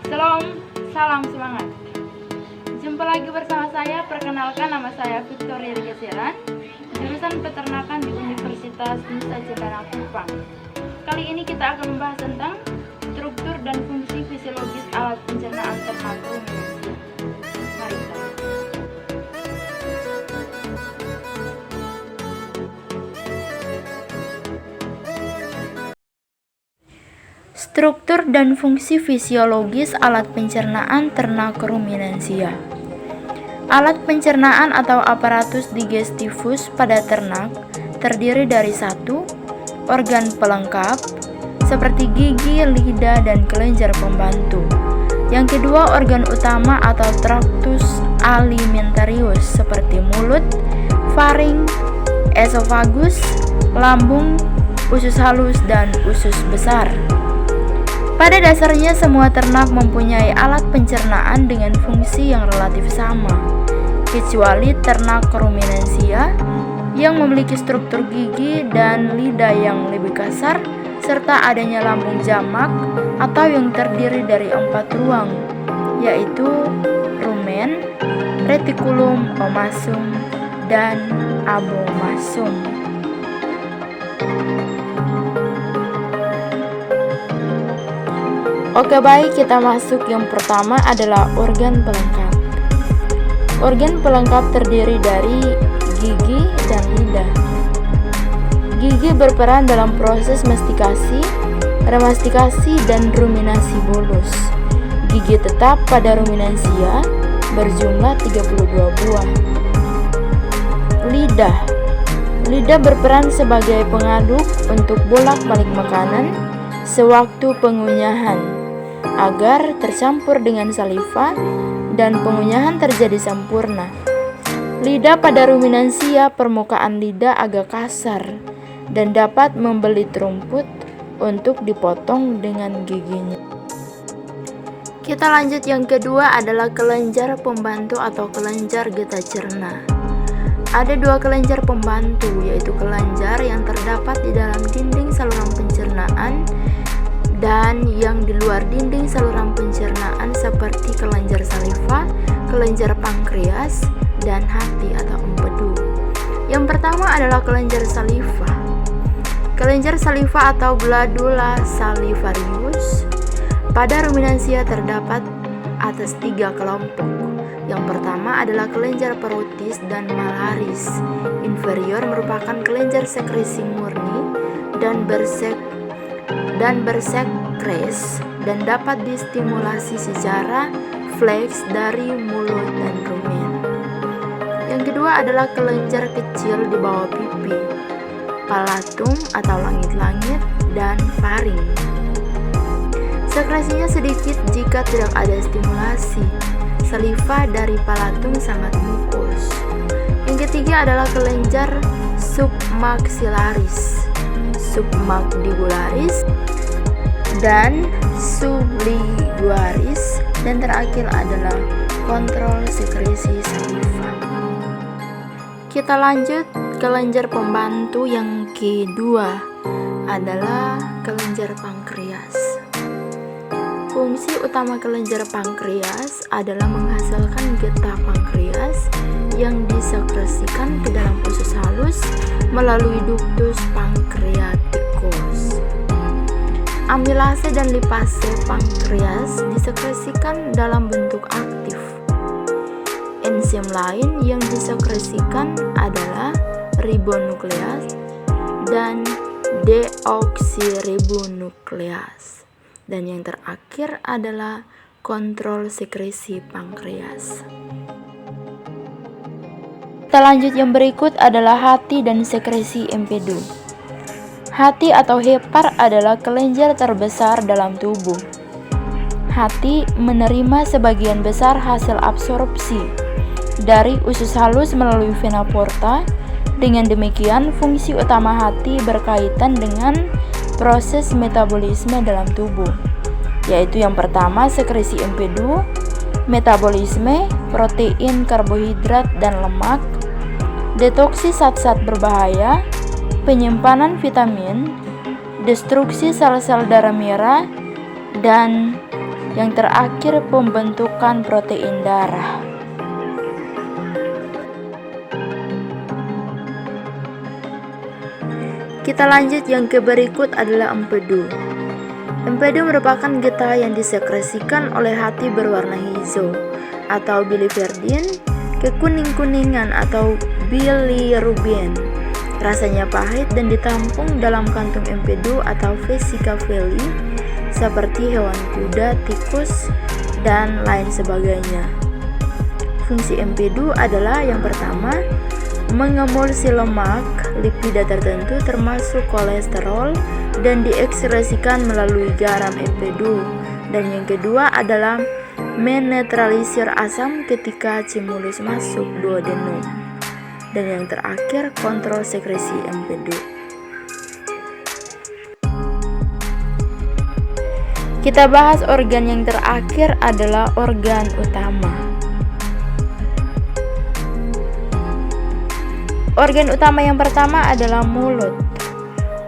Shalom, salam semangat. Jumpa lagi bersama saya. Perkenalkan, nama saya Victoria Geseran, jurusan peternakan di Universitas Nusa Cendana Kupang. Kali ini kita akan membahas tentang struktur dan fungsi fisiologis alat pencernaan ternak ruminansia. Mari kita lihat. Struktur dan fungsi fisiologis alat pencernaan ternak ruminansia. Alat pencernaan atau aparatus digestivus pada ternak terdiri dari satu, organ pelengkap seperti gigi, lidah, dan kelenjar pembantu. Yang kedua, organ utama atau traktus alimentarius seperti mulut, faring, esofagus, lambung, usus halus, dan usus besar. Pada dasarnya semua ternak mempunyai alat pencernaan dengan fungsi yang relatif sama, kecuali ternak ruminansia yang memiliki struktur gigi dan lidah yang lebih kasar, serta adanya lambung jamak atau yang terdiri dari 4 ruang, yaitu rumen, retikulum, omasum, dan abomasum. Oke, baik, kita masuk. Yang pertama adalah organ pelengkap. Organ pelengkap terdiri dari gigi dan lidah. Gigi berperan dalam proses mastikasi, remastikasi, dan ruminasi bolus. Gigi tetap pada ruminansia berjumlah 32 buah. Lidah. Lidah berperan sebagai pengaduk untuk bolak-balik makanan sewaktu pengunyahan, agar tercampur dengan saliva dan pengunyahan terjadi sempurna. Lidah pada ruminansia, permukaan lidah agak kasar dan dapat membelit rumput untuk dipotong dengan giginya. Kita lanjut, yang kedua adalah kelenjar pembantu atau kelenjar getah cerna. Ada 2 kelenjar pembantu, yaitu kelenjar yang terdapat di dalam dinding saluran pencernaan dan yang di luar dinding saluran pencernaan seperti kelenjar saliva, kelenjar pankreas, dan hati atau empedu. Yang pertama adalah kelenjar saliva. Kelenjar saliva atau glandula salivarius pada ruminansia terdapat atas 3 kelompok. Yang pertama adalah kelenjar parotis dan malaris. Inferior merupakan kelenjar sekresi murni dan bersekres dan dapat distimulasi secara fleks dari mulut dan rumen. Yang kedua adalah kelenjar kecil di bawah pipi, palatum atau langit-langit, dan faring. Sekresinya sedikit jika tidak ada stimulasi. Saliva dari palatum sangat mukus. Yang ketiga adalah kelenjar submaxillaris, submandibularis, dan subliguaris, dan terakhir adalah kontrol sekresi saliva. Kita lanjut, kelenjar pembantu yang kedua adalah kelenjar pankreas. Fungsi utama kelenjar pankreas adalah menghasilkan getah pankreas yang disekresikan ke dalam usus halus melalui ductus pankreaticus. Amilase dan lipase pankreas disekresikan dalam bentuk aktif. Enzim lain yang disekresikan adalah ribonukleas dan deoksiribonukleas. Dan yang terakhir adalah kontrol sekresi pankreas. Kita lanjut, yang berikut adalah hati dan sekresi empedu. Hati atau hepar adalah kelenjar terbesar dalam tubuh. Hati menerima sebagian besar hasil absorpsi dari usus halus melalui vena porta. Dengan demikian, fungsi utama hati berkaitan dengan proses metabolisme dalam tubuh, yaitu yang pertama sekresi empedu, metabolisme protein, karbohidrat, dan lemak, detoksi zat-zat berbahaya, penyimpanan vitamin, destruksi sel-sel darah merah, dan yang terakhir pembentukan protein darah. Kita lanjut, yang berikut adalah empedu. Empedu merupakan getah yang disekresikan oleh hati berwarna hijau atau biliverdin, kekuning-kuningan atau bilirubin. Rasanya pahit dan ditampung dalam kantung empedu atau vesica veli seperti hewan kuda, tikus, dan lain sebagainya. Fungsi empedu adalah yang pertama, mengemulsi lemak lipida tertentu termasuk kolesterol dan diekskresikan melalui garam empedu. Dan yang kedua adalah menetralisir asam ketika stimulus masuk duodenum. Dan yang terakhir, kontrol sekresi empedu. Kita bahas organ yang terakhir adalah organ utama. Organ utama yang pertama adalah mulut.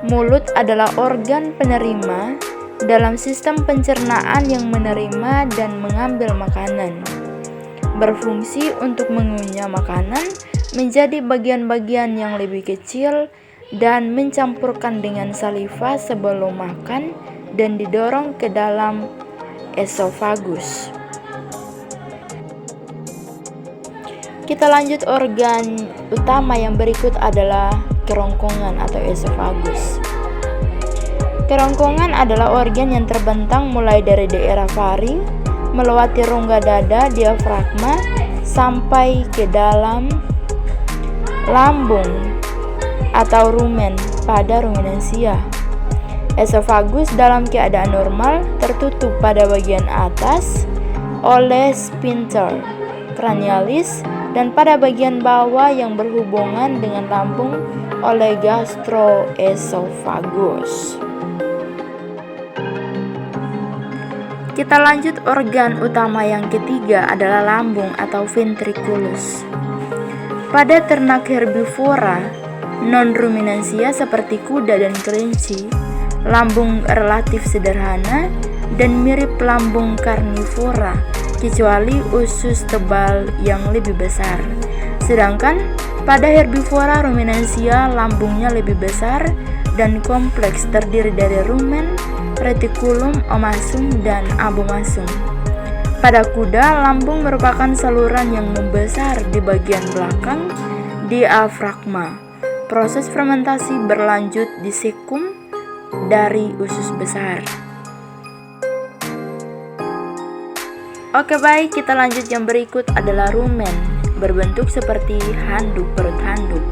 Mulut adalah organ penerima dalam sistem pencernaan yang menerima dan mengambil makanan. Berfungsi untuk mengunyah makanan menjadi bagian-bagian yang lebih kecil dan mencampurkan dengan saliva sebelum makan dan didorong ke dalam esofagus. Kita lanjut, organ utama yang berikut adalah kerongkongan atau esofagus. Kerongkongan adalah organ yang terbentang mulai dari daerah faring, melewati rongga dada, diafragma, sampai ke dalam lambung atau rumen pada ruminansia. Esofagus dalam keadaan normal tertutup pada bagian atas oleh sphincter cranialis dan pada bagian bawah yang berhubungan dengan lambung oleh gastroesophagus. Kita lanjut, organ utama yang ketiga adalah lambung atau ventriculus. Pada ternak herbivora non-ruminansia seperti kuda dan kelinci, lambung relatif sederhana dan mirip lambung karnivora, kecuali usus tebal yang lebih besar. Sedangkan pada herbivora ruminansia lambungnya lebih besar dan kompleks, terdiri dari rumen, retikulum, omasum, dan abomasum. Pada kuda, lambung merupakan saluran yang membesar di bagian belakang diafragma. Proses fermentasi berlanjut di sekum dari usus besar. Oke, baik, kita lanjut. Yang berikut adalah rumen, berbentuk seperti handuk, perut handuk.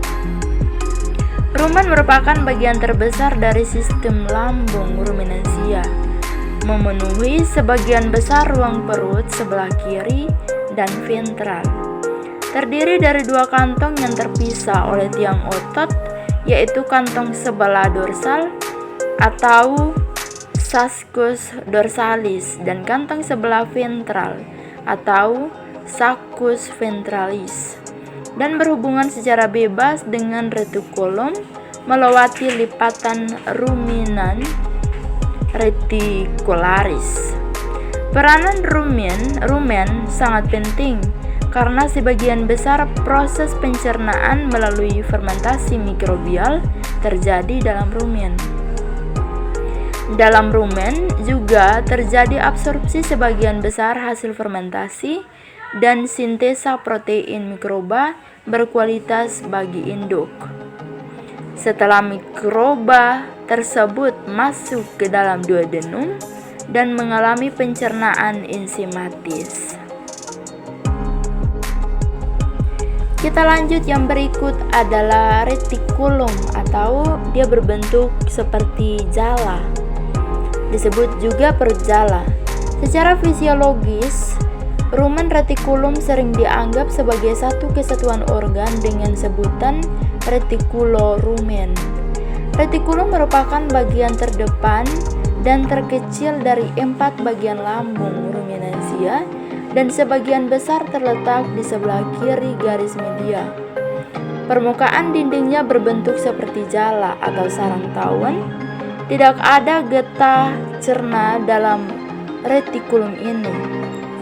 Rumen merupakan bagian terbesar dari sistem lambung ruminansia, memenuhi sebagian besar ruang perut sebelah kiri dan ventral. Terdiri dari dua kantong yang terpisah oleh tiang otot, yaitu kantong sebelah dorsal atau saccus dorsalis dan kantong sebelah ventral atau saccus ventralis, dan berhubungan secara bebas dengan retikulum melewati lipatan rumen reticularis. Peranan rumen sangat penting karena sebagian besar proses pencernaan melalui fermentasi mikrobial terjadi dalam rumen. Dalam rumen juga terjadi absorpsi sebagian besar hasil fermentasi dan sintesa protein mikroba berkualitas bagi induk. Setelah mikroba tersebut masuk ke dalam duodenum dan mengalami pencernaan enzimatis. Kita lanjut, yang berikut adalah retikulum atau dia berbentuk seperti jala. Disebut juga perut jala. Secara fisiologis, rumen retikulum sering dianggap sebagai satu kesatuan organ dengan sebutan retikulorumen. Retikulum merupakan bagian terdepan dan terkecil dari 4 bagian lambung ruminansia dan sebagian besar terletak di sebelah kiri garis media. Permukaan dindingnya berbentuk seperti jala atau sarang tawon. Tidak ada getah cerna dalam retikulum ini.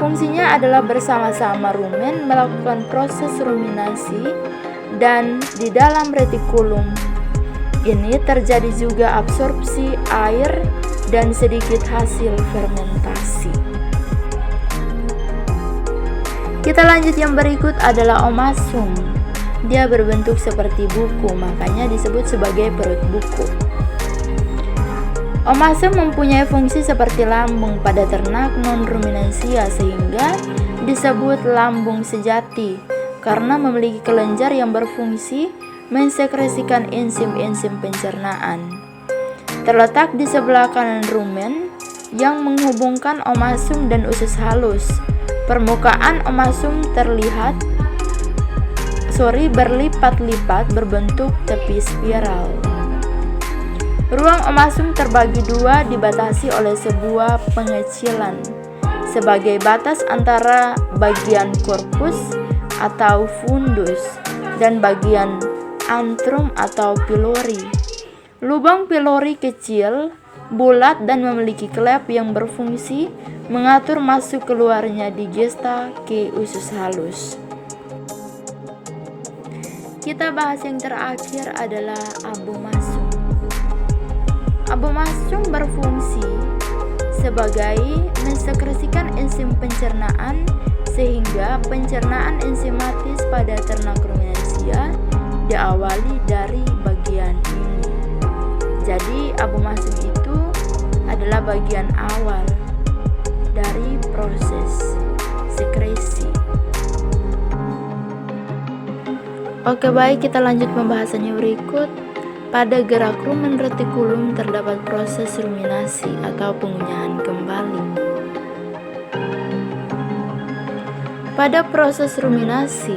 Fungsinya adalah bersama-sama rumen melakukan proses ruminasi, dan di dalam retikulum ini terjadi juga absorpsi air dan sedikit hasil fermentasi. Kita lanjut, yang berikut adalah omasum. Dia berbentuk seperti buku, makanya disebut sebagai perut buku. Omasum mempunyai fungsi seperti lambung pada ternak non-ruminansia sehingga disebut lambung sejati karena memiliki kelenjar yang berfungsi mensekresikan enzim-enzim pencernaan. Terletak di sebelah kanan rumen yang menghubungkan omasum dan usus halus. Permukaan omasum berlipat-lipat berbentuk tepi spiral. Ruang omasum terbagi dua, dibatasi oleh sebuah pengecilan sebagai batas antara bagian korpus atau fundus dan bagian antrum atau pilori. Lubang pilori kecil, bulat dan memiliki klep yang berfungsi mengatur masuk keluarnya digesta ke usus halus. Kita bahas yang terakhir adalah abomasum. Abomasum berfungsi sebagai mensekresikan enzim pencernaan sehingga pencernaan enzimatis pada ternak ruminansia diawali dari bagian ini. Jadi abomasum itu adalah bagian awal dari proses sekresi. Oke, baik, kita lanjut pembahasannya berikut. Pada gerak rumen retikulum terdapat proses ruminasi atau pengunyahan kembali. Pada proses ruminasi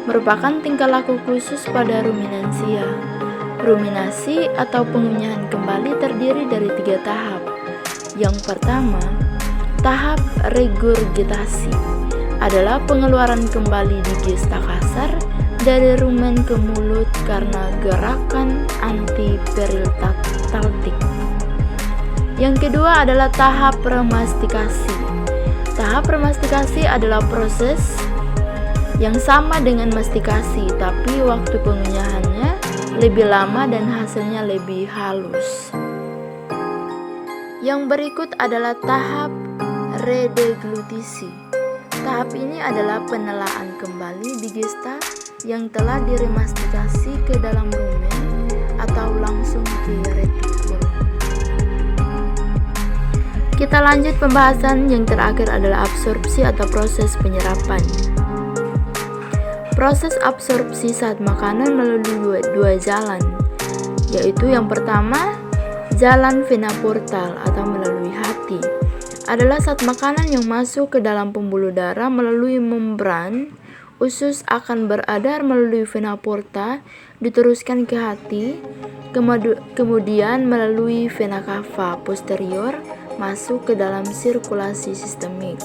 merupakan tingkah laku khusus pada ruminansia. Ruminasi atau pengunyahan kembali terdiri dari 3 tahap. Yang pertama, tahap regurgitasi adalah pengeluaran kembali digesta kasar dari rumen ke mulut karena gerakan antiperistaltik. Yang kedua adalah tahap remastikasi. Tahap remastikasi adalah proses yang sama dengan mastikasi, tapi waktu pengunyahannya lebih lama dan hasilnya lebih halus. Yang berikut adalah tahap redeglutisi. Tahap ini adalah penelaan kembali digesta yang telah diremastikasi ke dalam rumen atau langsung ke retikulum. Kita lanjut pembahasan yang terakhir adalah absorpsi atau proses penyerapan. Proses absorpsi saat makanan melalui dua jalan, yaitu yang pertama, jalan vena portal atau melalui hati. Adalah saat makanan yang masuk ke dalam pembuluh darah melalui membran usus akan beredar melalui vena porta, diteruskan ke hati, kemudian melalui vena cava posterior masuk ke dalam sirkulasi sistemik.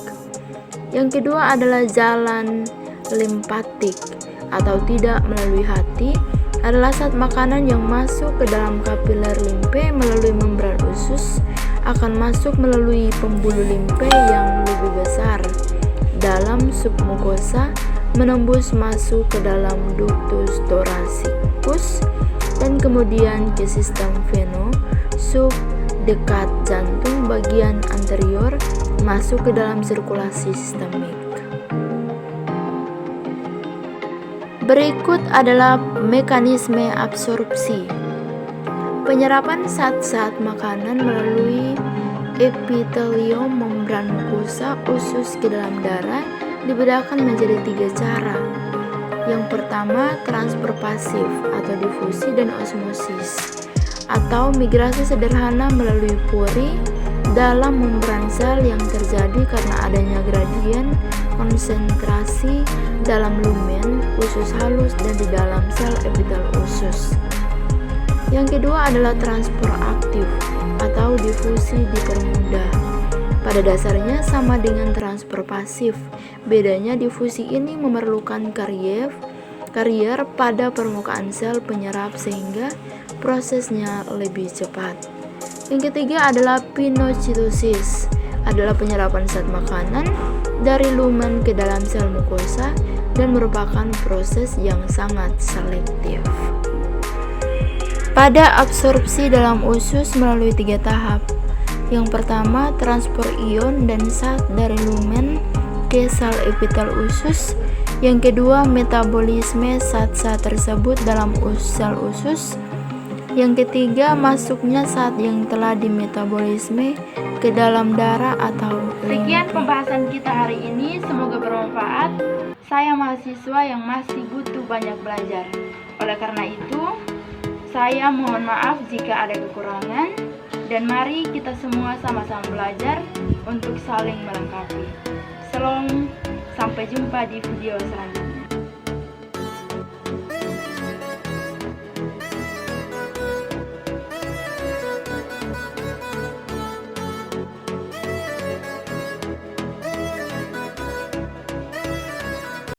Yang kedua adalah jalan limpatik atau tidak melalui hati, adalah saat makanan yang masuk ke dalam kapiler limfe melalui membran usus akan masuk melalui pembuluh limfe yang lebih besar dalam submukosa, menembus masuk ke dalam ductus thoracicus dan kemudian ke sistem veno sub dekat jantung bagian anterior masuk ke dalam sirkulasi sistemik. Berikut adalah mekanisme absorpsi. Penyerapan zat-zat makanan melalui epitelium membran mukosa usus ke dalam darah dibedakan menjadi 3 cara. Yang pertama, transfer pasif atau difusi dan osmosis, atau migrasi sederhana melalui pori dalam membran sel yang terjadi karena adanya gradien konsentrasi dalam lumen usus halus dan di dalam sel epitel usus. Yang kedua adalah transport aktif atau difusi dipermudah. Pada dasarnya sama dengan transfer pasif. Bedanya difusi ini memerlukan karier pada permukaan sel penyerap sehingga prosesnya lebih cepat. Yang ketiga adalah pinocitosis adalah penyerapan zat makanan dari lumen ke dalam sel mukosa dan merupakan proses yang sangat selektif. Pada absorpsi dalam usus melalui 3 tahap. Yang pertama, transport ion dan zat dari lumen ke sel epitel usus. Yang kedua, metabolisme zat-zat tersebut dalam sel usus. Yang ketiga, masuknya zat yang telah dimetabolisme ke dalam darah atau Sekian pembahasan kita hari ini, semoga bermanfaat. Saya mahasiswa yang masih butuh banyak belajar. Oleh karena itu, saya mohon maaf jika ada kekurangan, dan mari kita semua sama-sama belajar untuk saling melengkapi. Shalom, sampai jumpa di video selanjutnya.